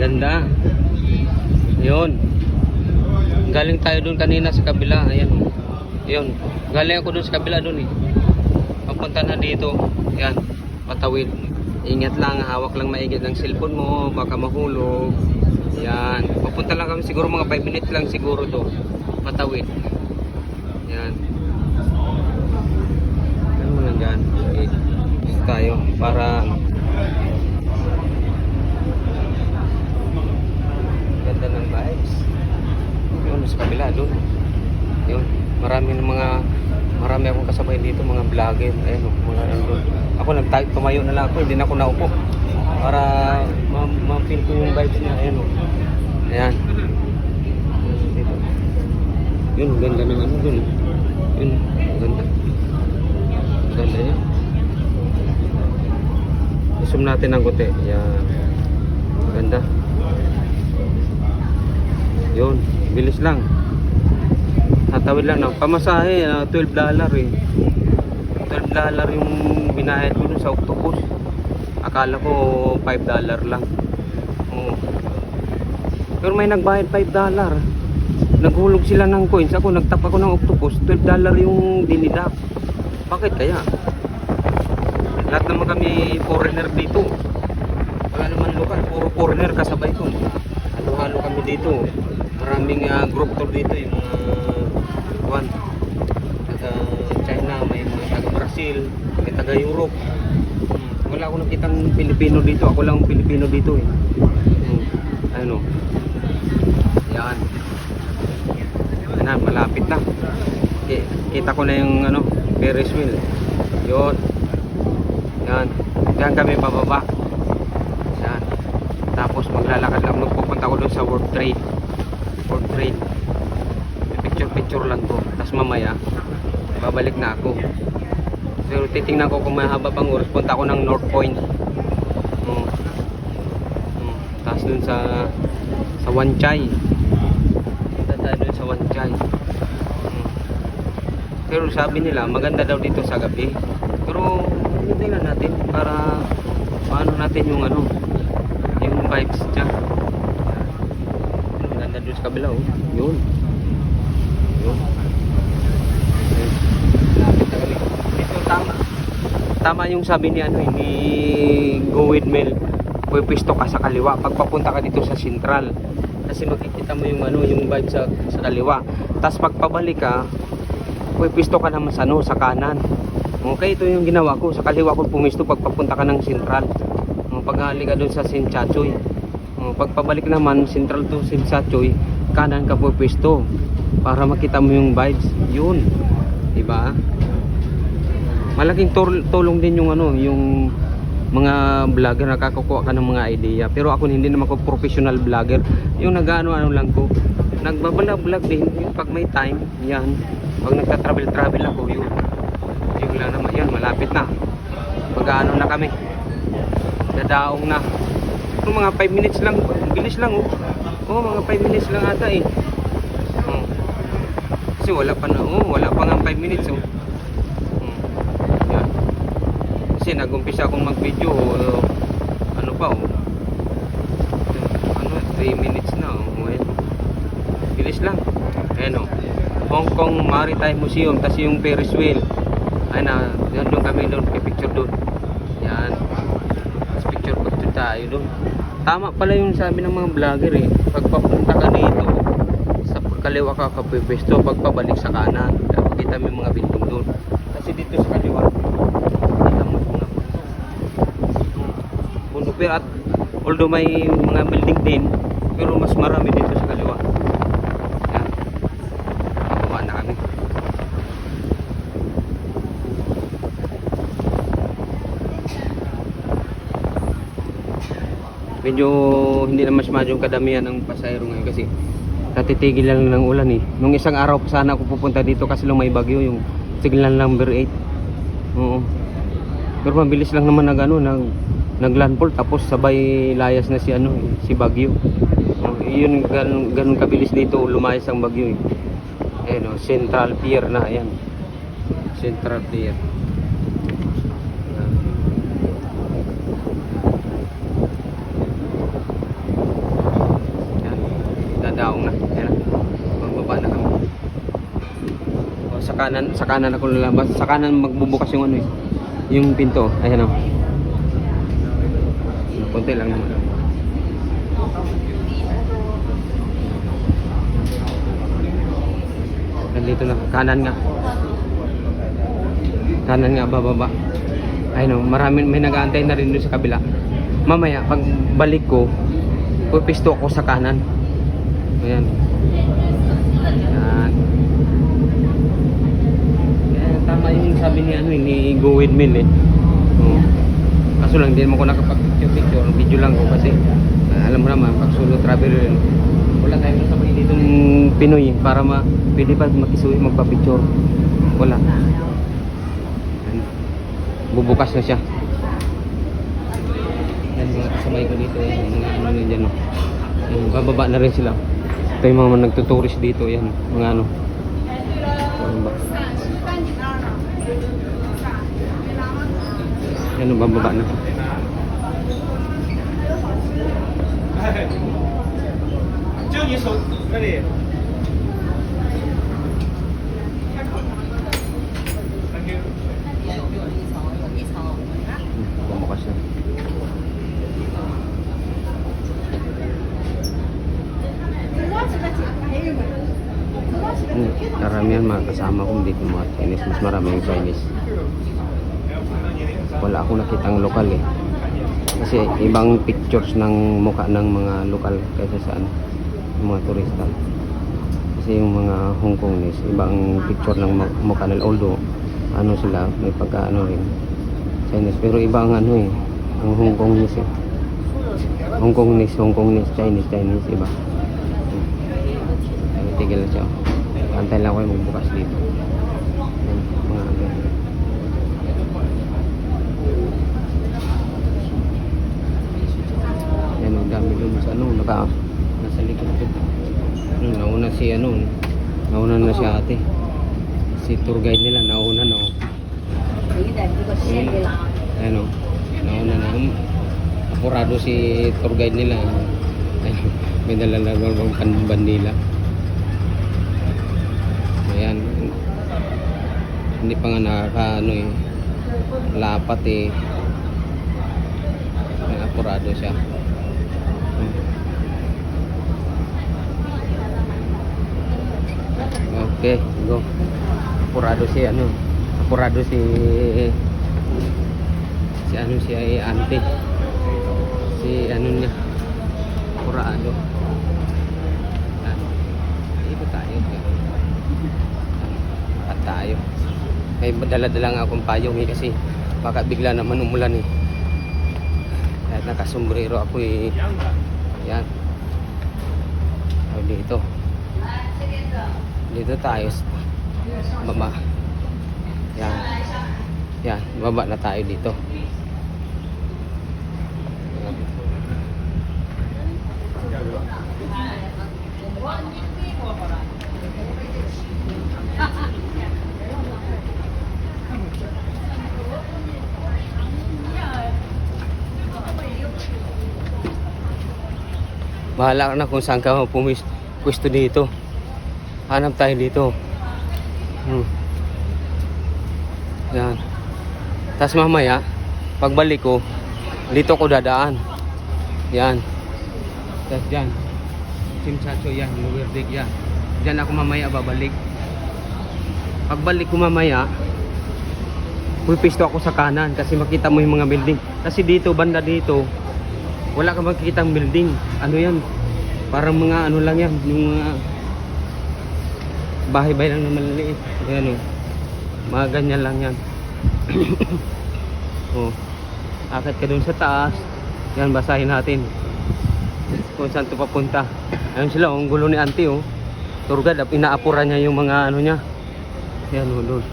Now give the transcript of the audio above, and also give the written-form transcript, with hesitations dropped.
Ganda. Yun. Galing tayo doon kanina sa kabila. Ayan. Yun. Galing ako doon sa kabila doon eh. Papunta na dito. Ayan. Patawid. Ingat lang. Hawak lang maigit ng cellphone mo. Baka mahulog. Ayan. Papunta lang kami siguro mga 5 minutes lang siguro to. Patawid. Ayan. Ano lang dyan. Okay. Tayo. Para ganda ng vibes. Yun, sa kabila doon. Yun, marami akong kasabay dito, mga vlogger. Ayun, mga doon. Ako tumayo na lang ako, hindi na ako naupo. Para ma-feel ko yung vibes niya. Ayun, ayan. Dito. Yun, ganda ng ano doon. Yun, ganda. Ganda niya. Zoom natin ang kote. Ayan. Ganda. Yun, bilis lang. Tatawid lang ng pamasahe, $12 eh. $12 yung binayad ko dun sa octopus. Akala ko $5 lang. Oo. Pero may nagbayad $5. Naghulog sila ng coins. Ako nagtap ako ng octopus, $12 yung dinidak. Bakit kaya? Lahat naman kami foreigner dito. Wala naman lokal, puro foreigner kasabay ko. Halo-halo kami dito. Maraming group tour dito, yung mga taga China, may mga taga Brazil, may taga Europe. Wala akong nakitang Pilipino dito. Ako lang Pilipino dito eh. Ano? Yan. Yan, malapit na. Kita ko na yung ano, Ferris wheel. Yun. Yan. Diyan kami bababa. Yan. Tapos maglalakad lang. Pupunta ko doon sa World Trade. Picture lang ko. Tapos mamaya babalik na ako. Pero titingnan ko kung mahaba pang oras. Punta ako ng North Point. Tapos dun sa Wan Chai. Punta tayo dun sa Wan Chai. Pero sabi nila maganda daw dito sa gabi. Pero hindi lang natin para paano natin yung ano, yung vibes dyan. Ganda doon sa kabila oh. Yun. Dito tama yung sabi ni ano, ni Go With Mel. Pwesto ka sa kaliwa pag papunta ka dito sa Central. Kasi makikita mo yung ano, yung vibe sa kaliwa. Tapos pag pabalik ka, pwesto ka naman sa ano, sa kanan. Okay, ito yung ginawa ko. Sa kaliwa ko pumisto pag papunta ka ng Central. Pag-hali ka doon sa Sinchachoy. Pag pabalik naman Central to Sinchachoy, kanan ka pwesto para makita mo yung vibes. Yun. Diba? Malaking tulong din yung ano, yung mga vlogger, nakakakuha ka ng mga idea. Pero ako hindi naman ako professional vlogger. Yung nag-ano lang ko, nagbablog din yung pag may time. Yan. Pag nagta-travel ako, yun lang naman. Yan, malapit na. Mag-ano na kami. Dadaong na. Yung mga 5 minutes lang. Bilis lang oh. Mga 5 minutes lang ata eh. Kasi wala pa nga 5 minutes oh. Yan. Kasi nag-umpisa akong mag-video ano pa oh. 3 minutes na oh. Bilis lang. Ayan oh. Hong Kong Maritime Museum, tas yung Ferris wheel. Ay na, doon kami doon, picture doon. Yan. Tapos picture tayo doon. Tama pala yung sabi ng mga vlogger eh. Pag papunta ka dito, sa kaliwa ka kapwesto, pag pabalik sa kanan, kita mo yung mga bintong doon. Kasi dito sa kaliwa, kita mo mga bundok. Pero at although may mga building din, pero mas marami dito sa kaliwa. Yan. Pakuha na kami. Medyo hindi na mas masyadong kadamihan ng pasahero ngayon kasi natitigil lang ng ulan eh. Nung isang araw sana ako pupunta dito kasi lang may bagyo, yung signal number 8. Oo. Pero mabilis lang naman naglandfall tapos sabay layas na si bagyo. Yun ganun kabilis dito lumayas ang bagyo eh. Ayun, Central Pier na ayan. Central Pier. sa kanan ako lalabas. Sa kanan magbubukas yung ano eh, yung pinto. Ayan o. Konti lang naman. Nandito na, kanan nga. Kanan nga, bababa. Ayun o, may nag-aantay na rin doon sa kabila. Mamaya, pag balik ko, pupisto ako sa kanan. Ayan. Ayan. Ayan, tama yung sabi ni, ni Go With Mil eh. Kaso lang, hindi naman ko nakapag-picture. Video lang ko kasi alam mo naman, pag solo traveler wala tayong sabay dito ng Pinoy para pwede pa makisuhi magpa-picture. Wala. Ayan. Bubukas na siya. Yan mga kasabay ko dito. Yan, mga ano na dyan. Bababa na rin sila. Ito yung mga nagtuturist dito. Yan, mga ano. Yan, bababa na. Bubukas na. Karamihan mga kasama ko dito mga Chinese, mas marami yung Chinese. Wala akong nakitang lokal eh. Kasi ibang pictures ng mukha ng mga lokal kaysa sa mga turista. Kasi yung mga Hong Kongese, ibang picture ng mukha nila. Although ano sila, may pagkaano rin Chinese, pero iba ang ano eh, ang Hong Kongese eh. Hong Kongese, Chinese, iba. Tigil na siya. Antay lang ako yung magbukas dito. Yan, mga ano. Yan, ang dami dun sa ano, nasa likod ko. Nauna na si ate. Si tour guide nila, nauna na. Ayan o, nauna na. Apurado si tour guide nila. May dalalagawang bandila. Ayan, hindi pa nga nakaka lapat eh. Apurado siya. Okay, go. Apurado si ante. Si ano niya. Apurado. Ito tayo. Tayo. May dala-dala nga akong payong eh, kasi baka bigla naman umulan eh. Kahit nakasombrero ako eh. Yan. Dito. Dito tayo. Baba. Yan. Yan. Baba na tayo dito. Bahala ka na kung saan ka pwesto dito. Hanap tayo dito. Yan. Tapos mamaya, pagbalik ko, dito ko dadaan. Yan. Tapos dyan. Simsacho yan, Luwerdig yan. Dyan ako mamaya babalik. Pagbalik ko mamaya, pupisto ako sa kanan kasi makita mo yung mga building. Kasi dito, banda dito, wala ka makikitang building. Ano yan? Parang mga ano lang yan. Yung mga bahay-bahay lang na maliliit. Ayan o. Mga ganyan lang yan. Oh. Akit ka dun sa taas. Yan, basahin natin. Kung saan ito papunta. Ayun sila, ang gulo ni auntie oh. Tour guide, inaapura niya yung mga ano niya. Yan o, doon.